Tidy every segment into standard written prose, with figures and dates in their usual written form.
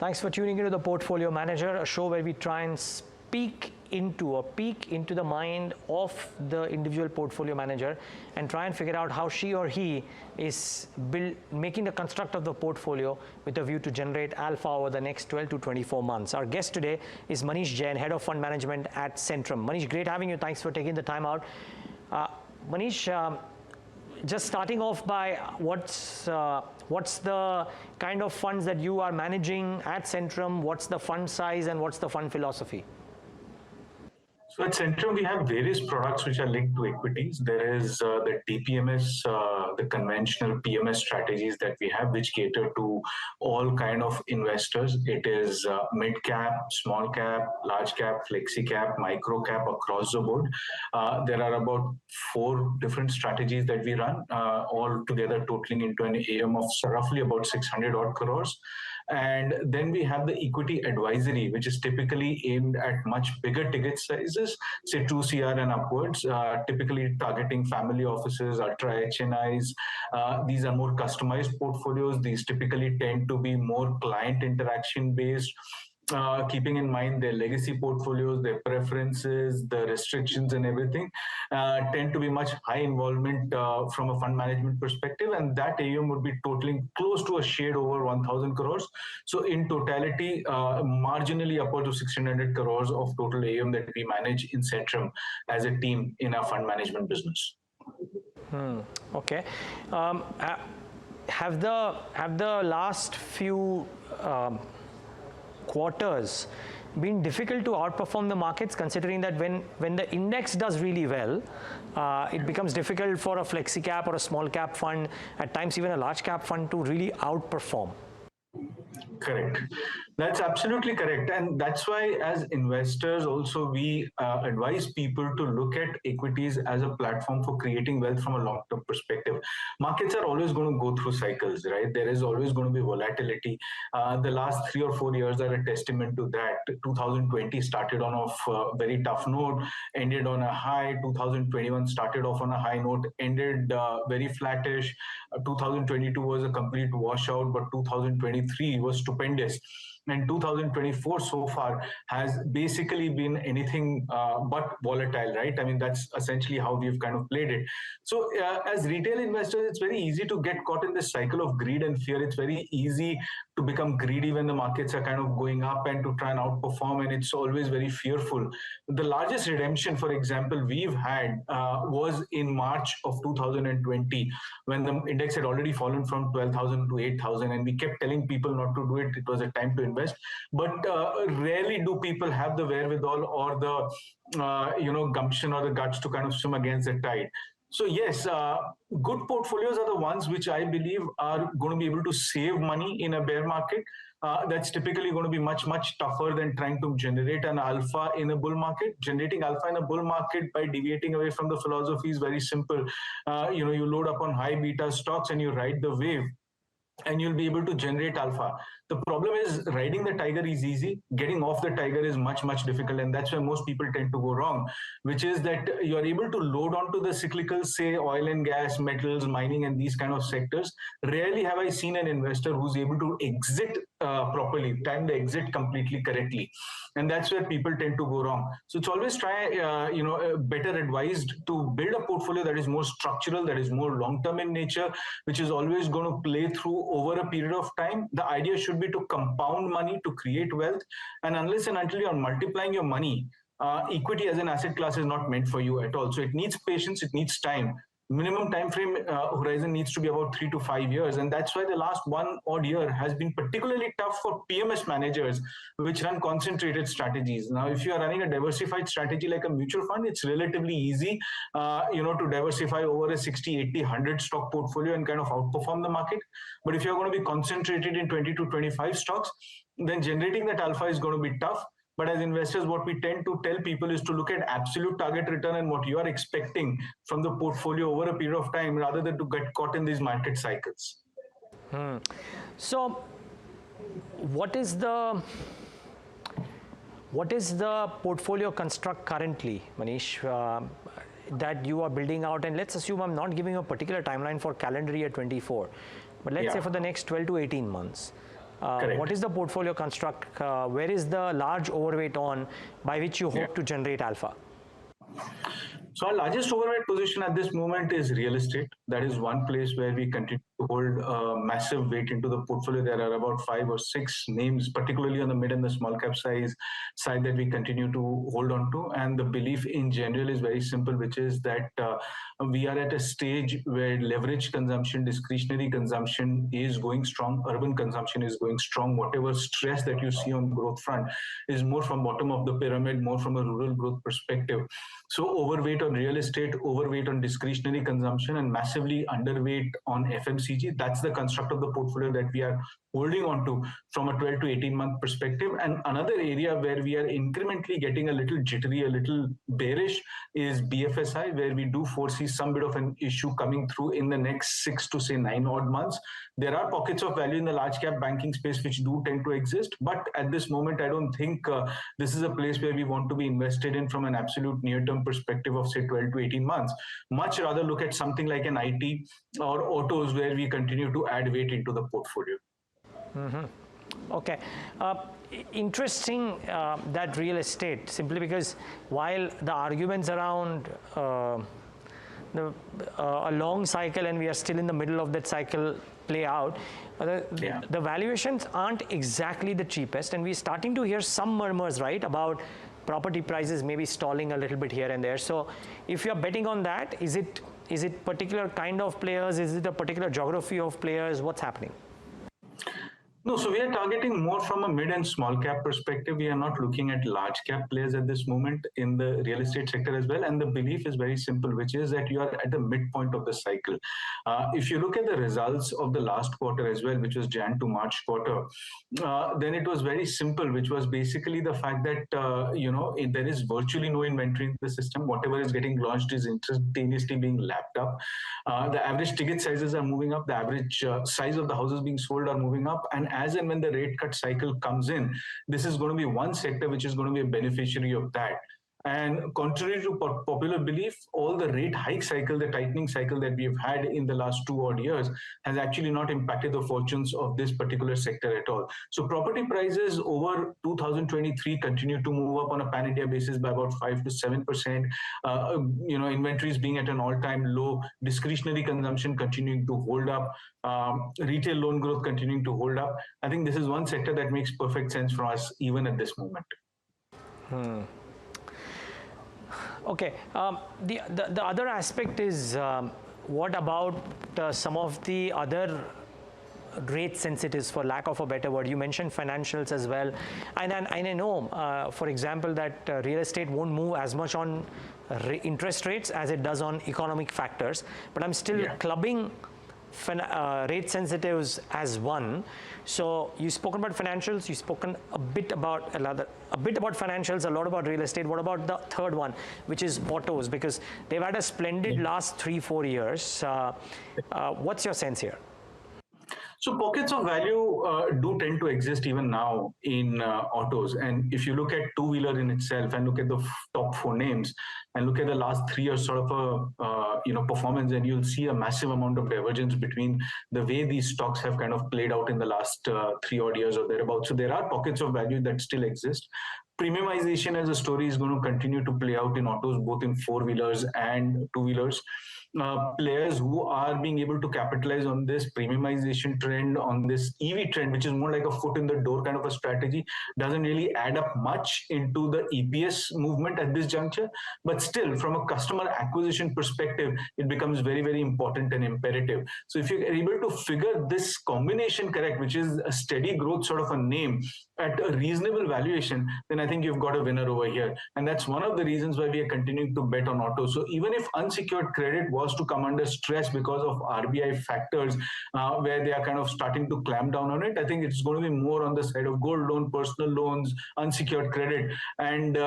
Thanks for tuning into the Portfolio Manager, a show where we try and peek into the mind of the individual portfolio manager and try and figure out how she or he is making the construct of the portfolio with a view to generate alpha over the next 12 to 24 months. Our guest today is Manish Jain, Head of Fund Management at Centrum. Manish, great having you. Thanks for taking the time out. Manish, just starting off by what's the kind of funds that you are managing at Centrum? What's the fund size and what's the fund philosophy? So at Centrum, we have various products which are linked to equities. There is the DPMS, the conventional PMS strategies that we have, which cater to all kind of investors. It is mid cap, small cap, large cap, flexi cap, micro cap across the board. There are about 4 different strategies that we run, all together totaling into an AUM of roughly about 600 odd crores. And then we have the equity advisory, which is typically aimed at much bigger ticket sizes, say 2 CR and upwards, typically targeting family offices, ultra HNIs. These are more customized portfolios. These typically tend to be more client interaction based. Keeping in mind their legacy portfolios, their preferences, the restrictions and everything, tend to be much high involvement from a fund management perspective, and that AUM would be totaling close to a shade over 1,000 crores. So in totality, marginally upwards of 1,600 crores of total AUM that we manage in Centrum as a team in our fund management business. Okay. Have the last few quarters been difficult to outperform the markets, considering that when the index does really well, it becomes difficult for a flexi cap or a small cap fund, at times even a large cap fund, to really outperform? Correct. That's absolutely correct. And that's why as investors also we advise people to look at equities as a platform for creating wealth from a long-term perspective. Markets are always going to go through cycles, right? There is always going to be volatility. The last 3 or 4 years are a testament to that. 2020 started on a very tough note, ended on a high. 2021 started off on a high note, ended very flattish. 2022 was a complete washout, but 2023 was stupendous. And 2024 so far has basically been anything but volatile, right? I mean, that's essentially how we've kind of played it. So as retail investors, it's very easy to get caught in this cycle of greed and fear. It's very easy to become greedy when the markets are kind of going up and to try and outperform, and it's always very fearful. The largest redemption, for example, we've had was in March of 2020, when the index had already fallen from 12,000 to 8,000, and we kept telling people not to do it. It was a time to invest, but rarely do people have the wherewithal or the gumption or the guts to kind of swim against the tide. So yes, good portfolios are the ones which I believe are going to be able to save money in a bear market. That's typically going to be much, much tougher than trying to generate an alpha in a bull market. Generating alpha in a bull market by deviating away from the philosophy is very simple. You load up on high beta stocks and you ride the wave, and you'll be able to generate alpha. The problem is riding the tiger is easy, getting off the tiger is much, much difficult, and that's where most people tend to go wrong, which is that you're able to load onto the cyclical, say oil and gas, metals, mining, and these kind of sectors. Rarely have I seen an investor who's able to exit properly, time the exit completely correctly. And that's where people tend to go wrong. So it's always better advised to build a portfolio that is more structural, that is more long-term in nature, which is always going to play through over a period of time. The idea should be to compound money to create wealth. And unless and until you're multiplying your money, equity as an asset class is not meant for you at all. So it needs patience, it needs time. Minimum time frame horizon needs to be about 3 to 5 years, and that's why the last 1 odd year has been particularly tough for PMS managers which run concentrated strategies. Now, if you are running a diversified strategy like a mutual fund, it's relatively easy, to diversify over a 60, 80, 100 stock portfolio and kind of outperform the market. But if you're going to be concentrated in 20 to 25 stocks, then generating that alpha is going to be tough. But as investors, what we tend to tell people is to look at absolute target return and what you are expecting from the portfolio over a period of time, rather than to get caught in these market cycles. So what is the portfolio construct currently, Manish, that you are building out? And let's assume I'm not giving a particular timeline for calendar year 24, but let's say for the next 12 to 18 months. Correct. What is the portfolio construct? Where is the large overweight on by which you hope to generate alpha? So our largest overweight position at this moment is real estate. That is one place where we continue to hold massive weight into the portfolio. There are about 5 or 6 names, particularly on the mid and the small cap side that we continue to hold on to. And the belief in general is very simple, which is that we are at a stage where leverage consumption, discretionary consumption is going strong. Urban consumption is going strong. Whatever stress that you see on growth front is more from bottom of the pyramid, more from a rural growth perspective. So overweight on real estate, overweight on discretionary consumption, and massively underweight on FMCG. That's the construct of the portfolio that we are holding on to from a 12 to 18 month perspective. And another area where we are incrementally getting a little jittery, a little bearish is BFSI, where we do foresee some bit of an issue coming through in the next 6 to say 9 odd months. There are pockets of value in the large cap banking space which do tend to exist, but at this moment, I don't think this is a place where we want to be invested in from an absolute near-term perspective of say 12 to 18 months. Much rather look at something like an IT or autos where we continue to add weight into the portfolio. Okay. Interesting that real estate, simply because while the arguments around a long cycle and we are still in the middle of that cycle play out, the valuations aren't exactly the cheapest, and we're starting to hear some murmurs, right, about property prices maybe stalling a little bit here and there. So if you're betting on that, is it particular kind of players? Is it a particular geography of players? What's happening? No, so we are targeting more from a mid and small cap perspective. We are not looking at large cap players at this moment in the real estate sector as well. And the belief is very simple, which is that you are at the midpoint of the cycle. If you look at the results of the last quarter as well, which was Jan to March quarter, then it was very simple, which was basically the fact that, there is virtually no inventory in the system. Whatever is getting launched is instantaneously being lapped up. The average ticket sizes are moving up. The average size of the houses being sold are moving up. And as and when the rate cut cycle comes in, this is going to be one sector which is going to be a beneficiary of that. And contrary to popular belief, all the rate hike cycle, the tightening cycle that we have had in the last 2 odd years has actually not impacted the fortunes of this particular sector at all. So property prices over 2023 continue to move up on a pan-India basis by about 5 to 7%. Inventories being at an all-time low, discretionary consumption continuing to hold up, retail loan growth continuing to hold up. I think this is one sector that makes perfect sense for us even at this moment. Okay. The other aspect is what about some of the other rate sensitives, for lack of a better word? You mentioned financials as well, and I know, for example, that real estate won't move as much on interest rates as it does on economic factors, but I'm still clubbing rate sensitives as one. So you've spoken about financials, you've spoken a bit about financials, a lot about real estate. What about the third one, which is autos? Because they've had a splendid last 3-4 years. What's your sense here? So pockets of value do tend to exist even now in autos. And if you look at two-wheeler in itself and look at the top 4 names and look at the last 3 years sort of a performance, and you'll see a massive amount of divergence between the way these stocks have kind of played out in the last 3 odd years or thereabouts. So there are pockets of value that still exist. Premiumization as a story is going to continue to play out in autos, both in 4-wheelers and 2-wheelers. Players who are being able to capitalize on this premiumization trend, on this EV trend, which is more like a foot in the door kind of a strategy, doesn't really add up much into the EPS movement at this juncture. But still, from a customer acquisition perspective, it becomes very, very important and imperative. So if you're able to figure this combination correct, which is a steady growth sort of a name at a reasonable valuation, then I think you've got a winner over here. And that's one of the reasons why we are continuing to bet on auto. So even if unsecured credit was to come under stress because of RBI factors, where they are kind of starting to clamp down on it, I think it's going to be more on the side of gold loan, personal loans, unsecured credit, and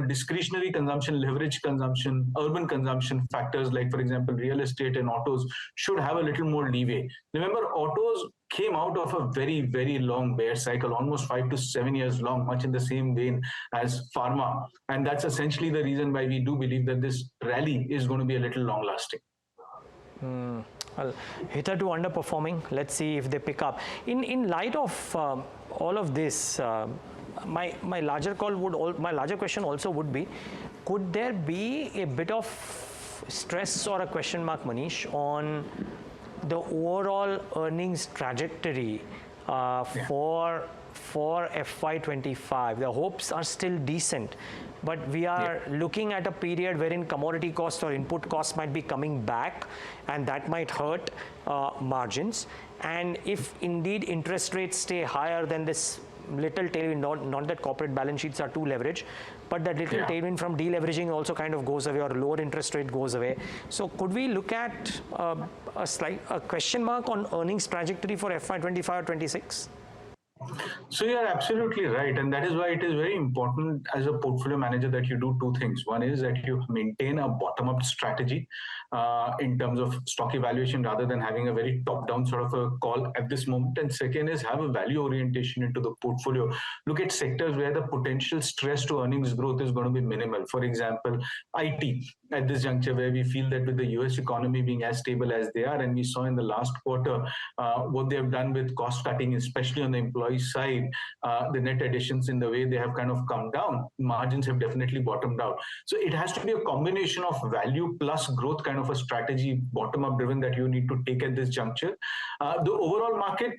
discretionary consumption, leverage consumption, urban consumption factors like, for example, real estate and autos should have a little more leeway. Remember, autos came out of a very, very long bear cycle, almost 5 to 7 years long, much in the same vein as pharma. And that's essentially the reason why we do believe that this rally is going to be a little long lasting. Well, hitherto underperforming. Let's see if they pick up. In light of all of this, my larger question also would be, could there be a bit of stress or a question mark, Manish, on the overall earnings trajectory for FY25? The hopes are still decent, but we are looking at a period wherein commodity costs or input costs might be coming back, and that might hurt margins. And if indeed interest rates stay higher than this little tailwind, not that corporate balance sheets are too leveraged, but that little tailwind from deleveraging also kind of goes away, or lower interest rate goes away. So could we look at a question mark on earnings trajectory for FY25 or 26? So you're absolutely right, and that is why it is very important as a portfolio manager that you do two things. One is that you maintain a bottom-up strategy in terms of stock evaluation, rather than having a very top-down sort of a call at this moment. And second is have a value orientation into the portfolio. Look at sectors where the potential stress to earnings growth is going to be minimal. For example, IT at this juncture, where we feel that with the US economy being as stable as they are, and we saw in the last quarter what they have done with cost cutting, especially on the employee side, the net additions in the way they have kind of come down, margins have definitely bottomed out. So it has to be a combination of value plus growth kind of a strategy, bottom up driven, that you need to take at this juncture. The overall market,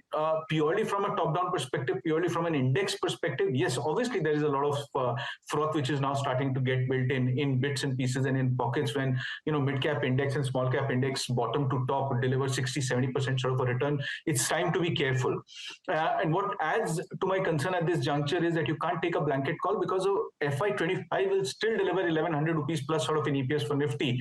purely from a top down perspective, purely from an index perspective, yes, obviously there is a lot of froth which is now starting to get built in bits and pieces and in pockets, when mid cap index and small cap index bottom to top deliver 60-70% sort of a return. It's time to be careful. And what adds to my concern at this juncture is that you can't take a blanket call, because FY25 will still deliver 1100 rupees plus sort of an EPS for Nifty,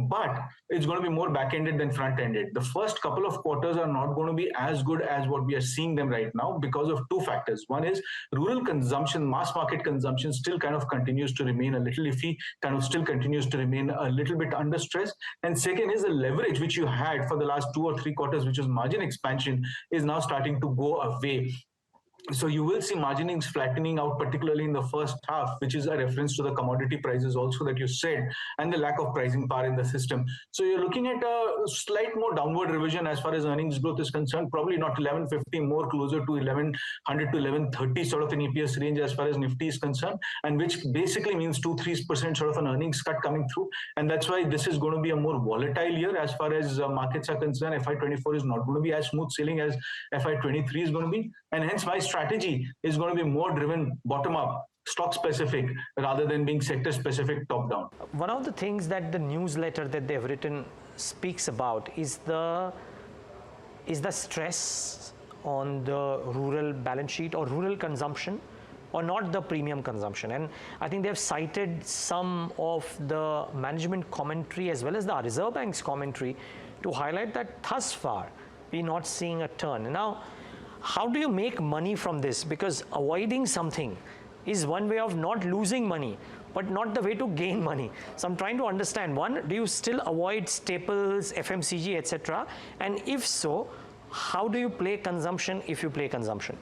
but it's going to be more back-ended than front-ended. The first couple of quarters are not going to be as good as what we are seeing them right now, because of two factors. One is rural consumption, mass market consumption still kind of continues to remain a little iffy, kind of still continues to remain a little bit under stress. And second is the leverage which you had for the last 2 or 3 quarters, which was margin expansion, is now starting to go away. So you will see marginings flattening out, particularly in the first half, which is a reference to the commodity prices also that you said, and the lack of pricing power in the system. So you're looking at a slight more downward revision as far as earnings growth is concerned, probably not 1150, more closer to 1100 to 1130 sort of an EPS range as far as Nifty is concerned, and which basically means 2-3% sort of an earnings cut coming through. And that's why this is going to be a more volatile year as far as markets are concerned. FY24 is not going to be as smooth sailing as FY23 is going to be, and hence my strategy is going to be more driven bottom up, stock specific, rather than being sector specific top down. One of the things that the newsletter that they've written speaks about is the stress on the rural balance sheet or rural consumption, or not the premium consumption. And I think they've cited some of the management commentary as well as the Reserve Bank's commentary to highlight that thus far we're not seeing a turn. Now, how do you make money from this? Because avoiding something is one way of not losing money, but not the way to gain money. So I'm trying to understand, one, do you still avoid staples, FMCG, etc.? And if so, how do you play consumption if you play consumption?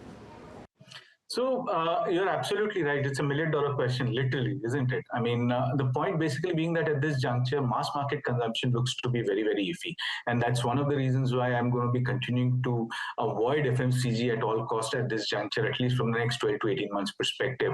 So you're absolutely right. It's $1 million question, literally, isn't it? I mean, the point basically being that at this juncture, mass market consumption looks to be very, very iffy. And that's one of the reasons why I'm going to be continuing to avoid FMCG at all costs at this juncture, at least from the next 12 to 18 months perspective.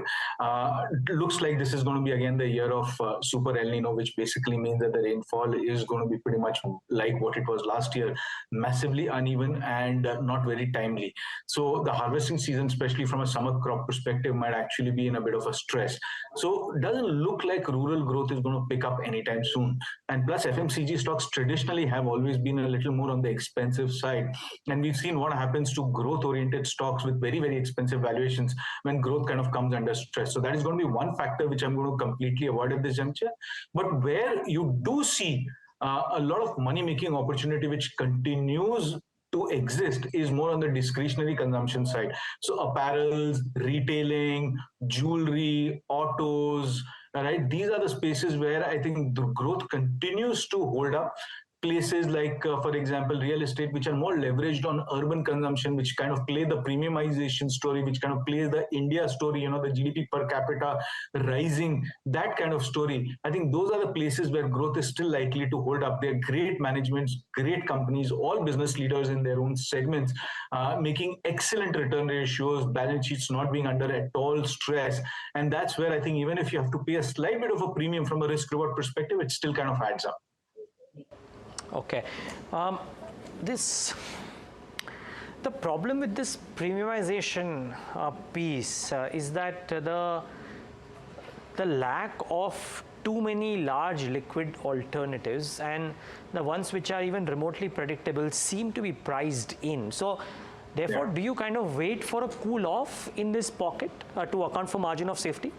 Looks like this is going to be again the year of Super El Nino, which basically means that the rainfall is going to be pretty much like what it was last year, massively uneven and not very timely. So the harvesting season, especially from a summer crop perspective, might actually be in a bit of a stress. So it doesn't look like rural growth is going to pick up anytime soon. And plus FMCG stocks traditionally have always been a little more on the expensive side. And we've seen what happens to growth oriented stocks with very, very expensive valuations when growth kind of comes under stress. So that is going to be one factor which I'm going to completely avoid at this juncture. But where you do see a lot of money making opportunity which continues to exist is more on the discretionary consumption side. So apparels, retailing, jewelry, autos, right? These are the spaces where I think the growth continues to hold up. places like, for example, real estate, which are more leveraged on urban consumption, which kind of play the premiumization story, which kind of plays the India story, the GDP per capita rising, that kind of story. I think those are the places where growth is still likely to hold up. They're great managements, great companies, all business leaders in their own segments, making excellent return ratios, balance sheets not being under at all stress. And that's where I think even if you have to pay a slight bit of a premium from a risk reward perspective, it still kind of adds up. Okay. This the problem with this premiumization piece is that the lack of too many large liquid alternatives, and the ones which are even remotely predictable seem to be priced in. So therefore, do you kind of wait for a cool off in this pocket to account for margin of safety?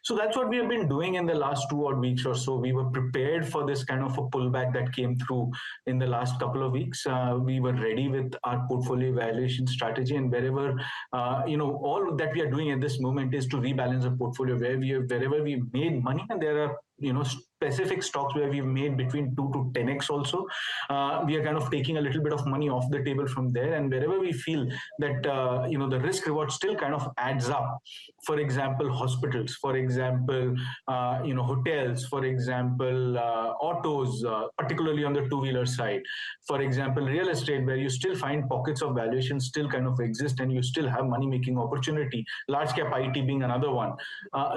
So that's what we have been doing in the last 2 odd weeks or so. We were prepared for this kind of a pullback that came through in the last couple of weeks. We were ready with our portfolio evaluation strategy, and wherever, all that we are doing at this moment is to rebalance the portfolio wherever we made money, and there are specific stocks where we've made between 2 to 10x also. We are kind of taking a little bit of money off the table from there, and wherever we feel that the risk reward still kind of adds up. For example, hospitals, for example, hotels, for example, autos, particularly on the two-wheeler side, for example, real estate, where you still find pockets of valuation still kind of exist and you still have money-making opportunity, large cap IT being another one.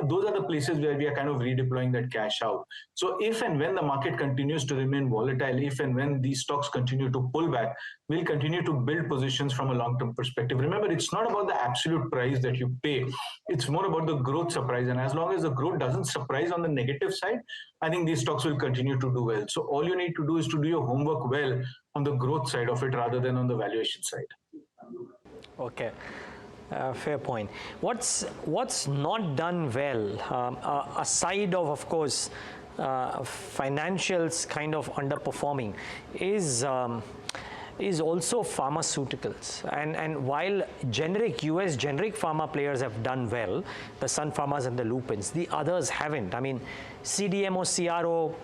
Those are the places where we are kind of redeploying that cash out. So if and when the market continues to remain volatile, if and when these stocks continue to pull back, we'll continue to build positions from a long-term perspective. Remember, it's not about the absolute price that you pay. It's more about the growth surprise. And as long as the growth doesn't surprise on the negative side, I think these stocks will continue to do well. So all you need to do is to do your homework well on the growth side of it rather than on the valuation side. Okay. Fair point. What's not done well, aside of course, financials kind of underperforming, is also pharmaceuticals. And while US generic pharma players have done well, the Sun Pharmas and the Lupins, the others haven't. I mean, CDMO, CRO,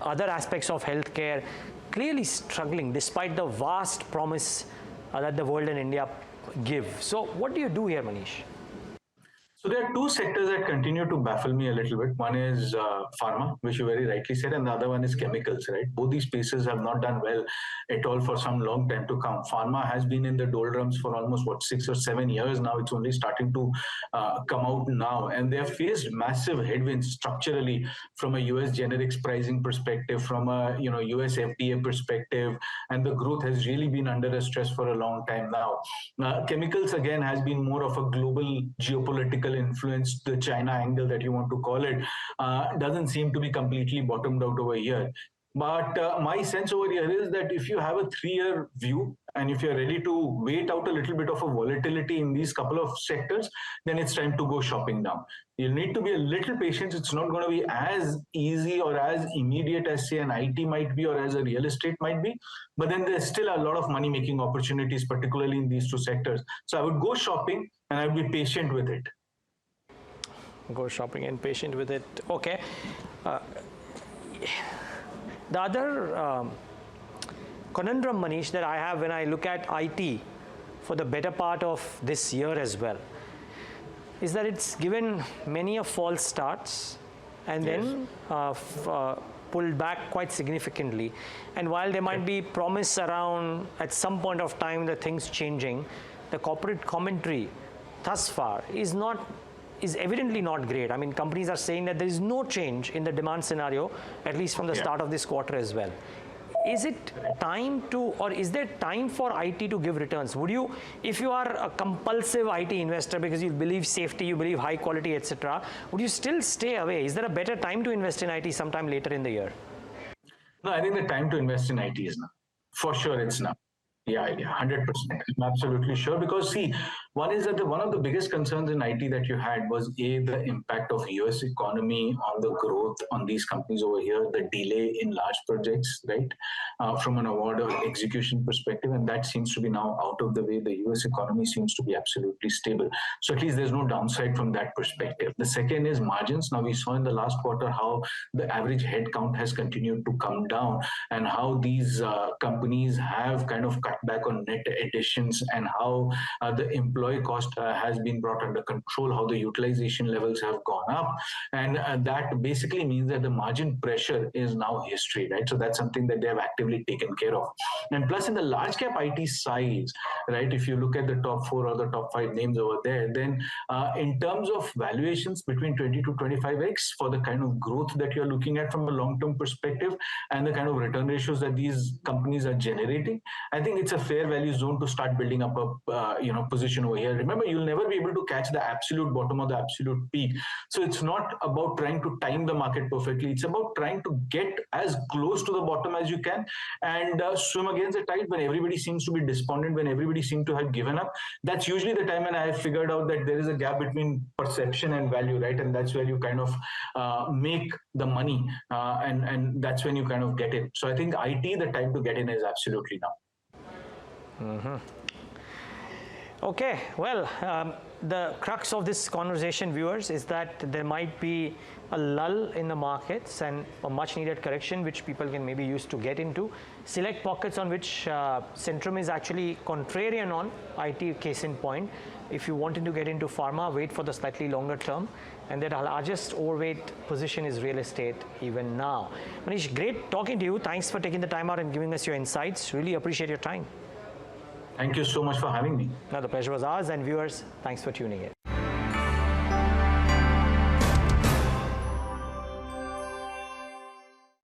other aspects of healthcare clearly struggling despite the vast promise that the world and India give. So what do you do here, Manish? So there are two sectors that continue to baffle me a little bit. One is pharma, which you very rightly said, and the other one is chemicals, right? Both these spaces have not done well at all for some long time to come. Pharma has been in the doldrums for almost 6 or 7 years now. It's only starting to come out now, and they have faced massive headwinds structurally from a US generics pricing perspective, from a US FDA perspective, and the growth has really been under a stress for a long time now. Chemicals again has been more of a global geopolitical influence, the China angle that you want to call it, doesn't seem to be completely bottomed out over here. But my sense over here is that if you have a 3-year view and if you're ready to wait out a little bit of a volatility in these couple of sectors, then it's time to go shopping now. You'll need to be a little patient. It's not going to be as easy or as immediate as, say, an IT might be or as a real estate might be. But then there's still a lot of money-making opportunities, particularly in these two sectors. So I would go shopping and I would be patient with it. Go shopping and patient with it. Okay. The other conundrum, Manish, that I have when I look at IT for the better part of this year as well, is that it's given many a false starts and then pulled back quite significantly. And while there might be promise around at some point of time the things changing, the corporate commentary thus far is evidently not great. I mean, companies are saying that there is no change in the demand scenario, at least from the start of this quarter as well. Is it time to, or is there time for IT to give returns? Would you, if you are a compulsive IT investor because you believe safety, you believe high quality, etc., would you still stay away? Is there a better time to invest in IT sometime later in the year? No, I think the time to invest in IT is now. For sure, it's now. Yeah, 100%. I'm absolutely sure. Because see, One is that one of the biggest concerns in IT that you had was the impact of US economy on the growth on these companies over here, the delay in large projects, right, from an award or execution perspective, and that seems to be now out of the way. The US economy seems to be absolutely stable. So at least there's no downside from that perspective. The second is margins. Now we saw in the last quarter how the average headcount has continued to come down, and how these companies have kind of cut back on net additions, and how the employee cost has been brought under control, how the utilization levels have gone up, and that basically means that the margin pressure is now history, right? So that's something that they have actively taken care of. And plus, in the large cap IT size, right, if you look at the top 4 or the top 5 names over there, then in terms of valuations between 20 to 25x for the kind of growth that you're looking at from a long-term perspective and the kind of return ratios that these companies are generating, I think it's a fair value zone to start building up a position over here. Remember, you'll never be able to catch the absolute bottom or the absolute peak. So it's not about trying to time the market perfectly. It's about trying to get as close to the bottom as you can and swim against the tide when everybody seems to be despondent, when everybody seems to have given up. That's usually the time when I have figured out that there is a gap between perception and value, right? And that's where you kind of make the money, and that's when you kind of get it. So I think IT, the time to get in is absolutely now. Mm-hmm. Okay, well, the crux of this conversation, viewers, is that there might be a lull in the markets and a much needed correction which people can maybe use to get into. Select pockets on which Centrum is actually contrarian on, IT case in point. If you wanted to get into pharma, wait for the slightly longer term. And that our largest overweight position is real estate even now. Manish, great talking to you. Thanks for taking the time out and giving us your insights. Really appreciate your time. Thank you so much for having me. No, the pleasure was ours. And viewers, thanks for tuning in.